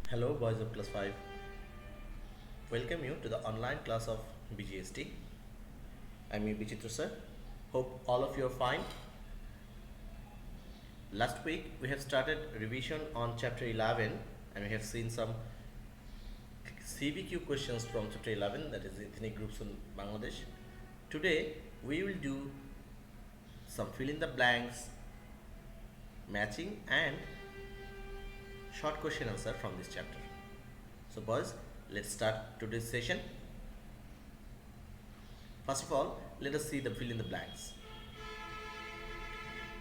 Hello, boys of class 5. Welcome you to the online class of BGST. I'm your Bichitra sir. Hope all of you are fine. Last week we have started revision on chapter 11 and we have seen some CBQ questions from chapter 11, that is ethnic groups in Bangladesh. Today we will do some fill in the blanks, matching and short question answer from this chapter. So boys, let's start today's session. First of all, let us see the fill in the blanks.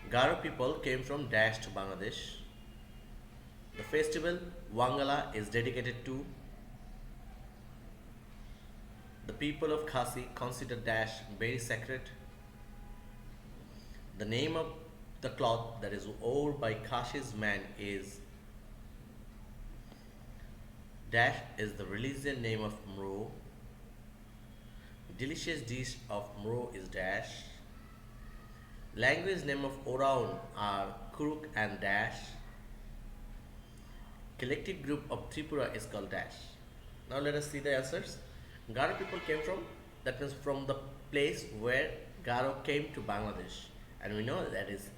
Garo people came from Dash to Bangladesh. The festival Wangala is dedicated to the people of Khasi consider Dash very sacred. The name of the cloth that is worn by Khasi's man is Dash is the religion name of Mro. Delicious dish of Mro is Dash. Language name of Oraon are Kuruk and Dash. Collective group of Tripura is called Dash. Now let us see the answers. Garo people came from, that means from the place where Garo came to Bangladesh. And we know that is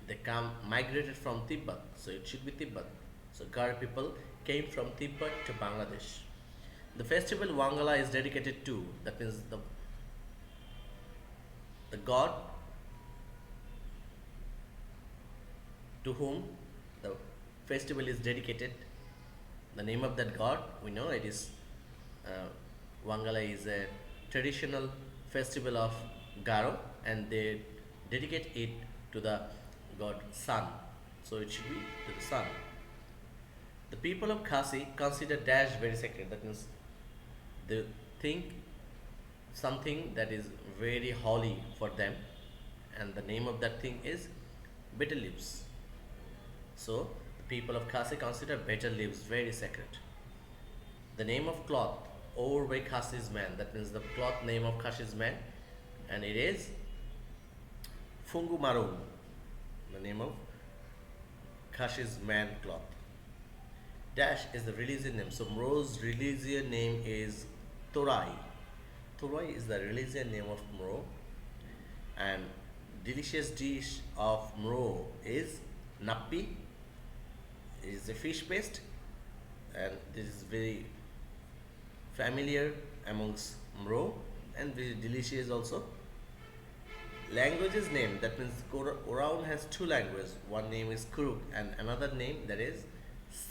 they come migrated from Tibet, so it should be Tibet. So Garo people came from Tibet to Bangladesh. The festival Wangala is dedicated to, that means the god to whom the festival is dedicated. The name of that god, we know it is Wangala is a traditional festival of Garo and they dedicate it to the god sun. So it should be to the sun. The people of Khasi consider Dash very sacred. That means they think something that is very holy for them, and the name of that thing is betel leaves. So the people of Khasi consider betel leaves very sacred. The name of cloth worn by Khasi's man, that means the cloth name of Khasi's man, and it is Fungu Marung, the name of Khasi's man cloth. Dash is the religion name. So Mro's religion name is Torai. Torai is the religion name of Mro. And delicious dish of Mro is Nappi. It is a fish paste and this is very familiar amongst Mro and very delicious also. Languages name, that means Oraon has two languages. One name is Kuruk and another name that is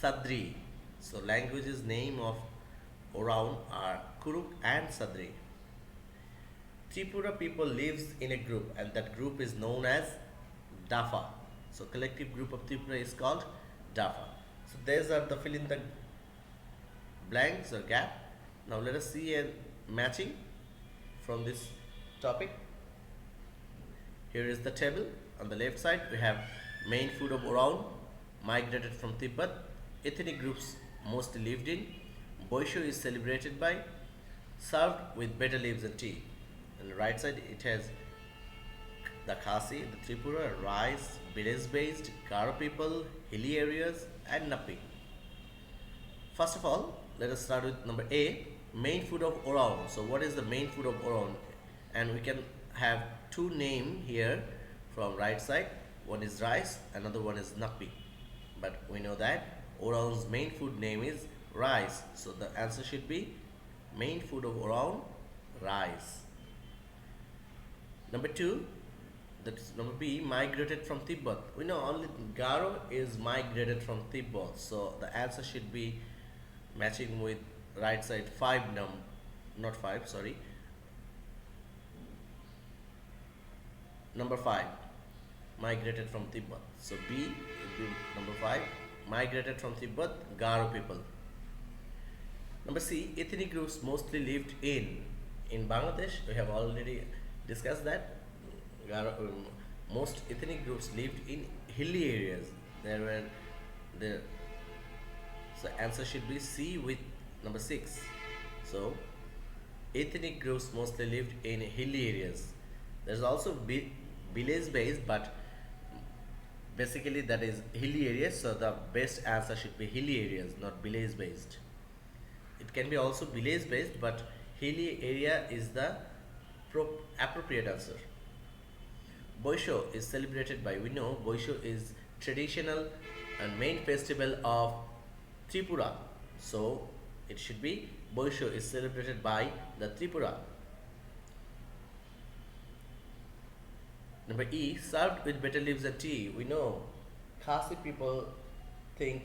Sadri. So languages name of Oraon are Kuruk and Sadri. Tripura people lives in a group and that group is known as Dafa. So collective group of Tripura is called Dafa. So these are the fill in the blanks or gap. Now let us see a matching from this topic. Here is the table. On the left side we have main food of Oraon, migrated from Tibet. Ethnic groups mostly lived in. Boisho is celebrated by, served with betel leaves and tea. On the right side it has the Khasi, the Tripura, rice, village based, Garo people, hilly areas and Nappi. First of all, let us start with number A, main food of Oraon. So what is the main food of Oraon? And we can have two names here from right side. One is rice, another one is Nappi. But we know that Oraon's main food name is rice. So the answer should be main food of Oraon, rice. Number 2, that's number B, migrated from Tibet. We know only Garo is migrated from Tibet. So the answer should be matching with right side 5 not 5, sorry. Number 5, migrated from Tibet. So B will be number 5, migrated from Tibet, Garo people. Number C, ethnic groups mostly lived in Bangladesh. We have already discussed that. Most ethnic groups lived in hilly areas. The so answer should be C with number 6. So ethnic groups mostly lived in hilly areas. There's also village based, but Basically, that is hilly areas, so the best answer should be hilly areas, not village based. It can be also village based, but hilly area is the appropriate answer. Boisho is celebrated by, we know Boisho is traditional and main festival of Tripura. So it should be Boisho is celebrated by the Tripura. Number E, served with betel leaves and tea. We know Khasi people think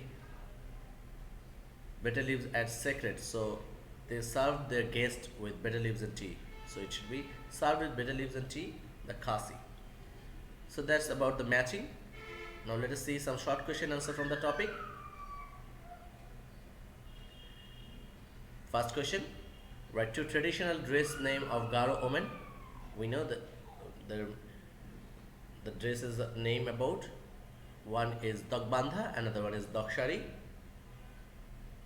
betel leaves as sacred, so they served their guest with betel leaves and tea. So it should be served with betel leaves and tea, the Khasi. So that's about the matching. Now let us see some short question answer from the topic. First question, write two traditional dress name of Garo women. We know that the dress is a name about. One is Dagbandha, another one is Dakshari.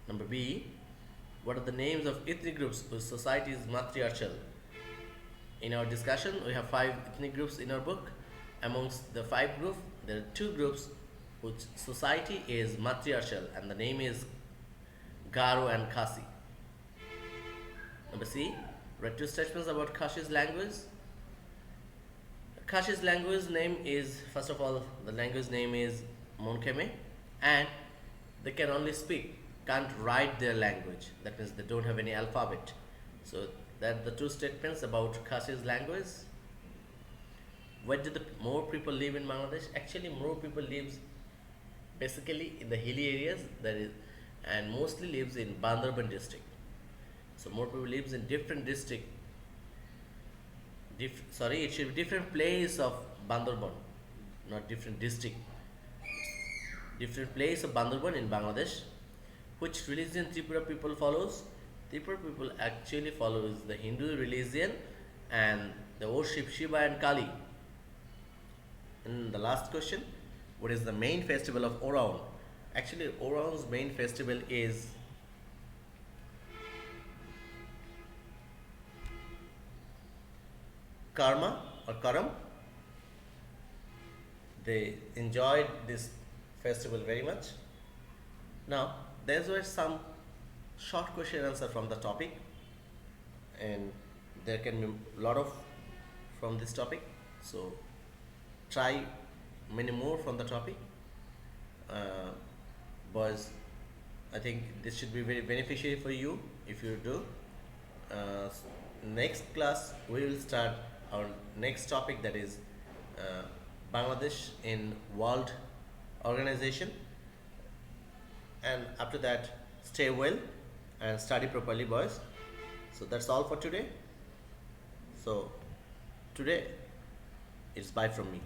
Number B, what are the names of ethnic groups whose society is matriarchal? In our discussion, we have 5 ethnic groups in our book. Amongst the 5 groups, there are 2 groups whose society is matriarchal, and the name is Garo and Khasi. Number C, write 2 statements about Khasi's language. Khasi's language name is, first of all, the language name is Monkeme, and they can only speak, can't write their language. That means they don't have any alphabet. So that the 2 statements about Khasi's language. Where do the more people live in Bangladesh? Actually, more people lives basically in the hilly areas, that is, and mostly lives in Bandarban district. So more people lives in different district. It should be different place of Bandarban, not different district. Different place of Bandarban in Bangladesh. Which religion Tripura people follows? Tripura people actually follows the Hindu religion and they worship Shiva and Kali. And the last question, what is the main festival of Oraon? Actually, Oraon's main festival is Karma or Karam. They enjoyed this festival very much. Now, there were some short question answer from the topic, and there can be a lot of from this topic. So, try many more from the topic. Boys, I think this should be very beneficial for you if you do. Uh, Next class, we will start our next topic, that is Bangladesh in World Organization. And after that, stay well and study properly, boys. So that's all for today. So today it's bye from me.